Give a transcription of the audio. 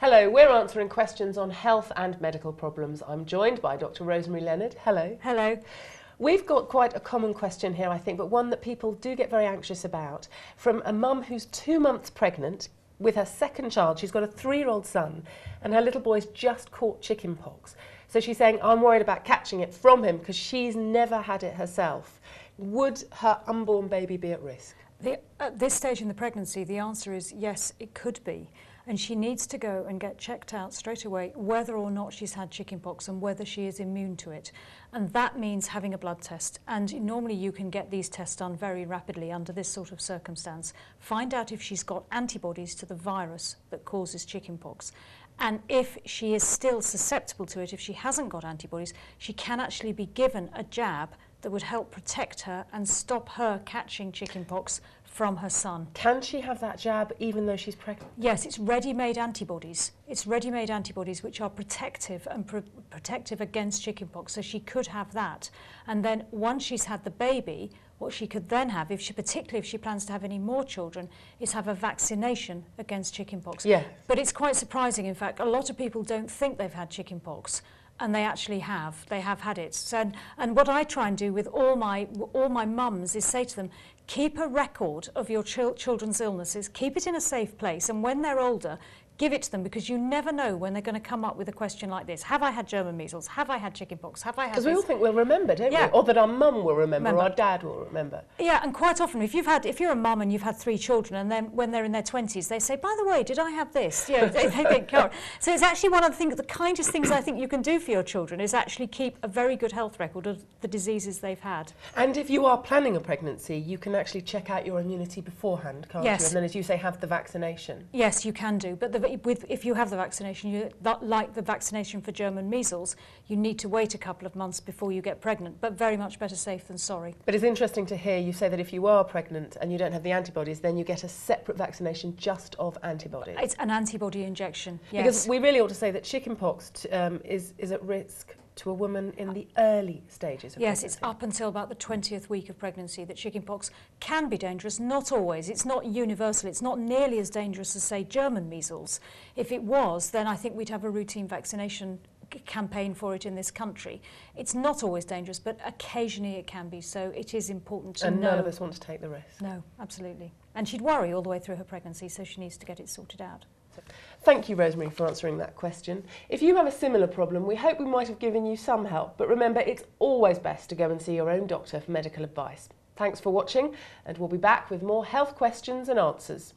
Hello, we're answering questions on health and medical problems. I'm joined by Dr. Rosemary Leonard. Hello. Hello. We've got quite a common question here, I think, but one that people do get very anxious about. From a mum who's 2 months pregnant with her second child. She's got a 3-year-old son and her little boy's just caught chickenpox. So she's saying, I'm worried about catching it from him because she's never had it herself. Would her unborn baby be at risk? At this stage in the pregnancy, the answer is yes, it could be. And she needs to go and get checked out straight away whether or not she's had chickenpox and whether she is immune to it. And that means having a blood test. And normally you can get these tests done very rapidly under this sort of circumstance. Find out if she's got antibodies to the virus that causes chickenpox. And if she is still susceptible to it, if she hasn't got antibodies, she can actually be given a jab that would help protect her and stop her catching chickenpox from her son. Can she have that jab even though she's pregnant? Yes, it's ready-made antibodies. It's ready-made antibodies which are protective and protective against chickenpox, so she could have that. And then once she's had the baby, what she could then have, particularly if she plans to have any more children, is have a vaccination against chickenpox. Yeah. But it's quite surprising, in fact, a lot of people don't think they've had chickenpox. And they actually have. They have had it. So, and what I try and do with all my mums is say to them, keep a record of your children's illnesses, keep it in a safe place, and when they're older, give it to them, because you never know when they're going to come up with a question like this. Have I had German measles? Have I had chickenpox? Have I had Because we all think we'll remember, don't we? Or that our mum will remember, or our dad will remember. Yeah, and quite often, if you're a mum and you've had 3 children, and then when they're in their 20s, they say, by the way, did I have this? You know, they think, oh. So it's actually one of the things, the kindest things I think you can do for your children is actually keep a very good health record of the diseases they've had. And if you are planning a pregnancy, you can actually check out your immunity beforehand, can't you? And then, as you say, have the vaccination. Yes, you can do. But if you have the vaccination, like the vaccination for German measles, you need to wait a couple of months before you get pregnant, but very much better safe than sorry. But it's interesting to hear you say that if you are pregnant and you don't have the antibodies, then you get a separate vaccination just of antibodies. It's an antibody injection, yes. Because we really ought to say that chickenpox is at risk to a woman in the early stages of pregnancy. Yes, it's up until about the 20th week of pregnancy that chickenpox can be dangerous. Not always. It's not universal. It's not nearly as dangerous as, say, German measles. If it was, then I think we'd have a routine vaccination campaign for it in this country. It's not always dangerous, but occasionally it can be, so it is important to know. And none of us want to take the risk. No, absolutely. And she'd worry all the way through her pregnancy, so she needs to get it sorted out. Thank you, Rosemary, for answering that question. If you have a similar problem, we hope we might have given you some help, but remember, it's always best to go and see your own doctor for medical advice. Thanks for watching, and we'll be back with more health questions and answers.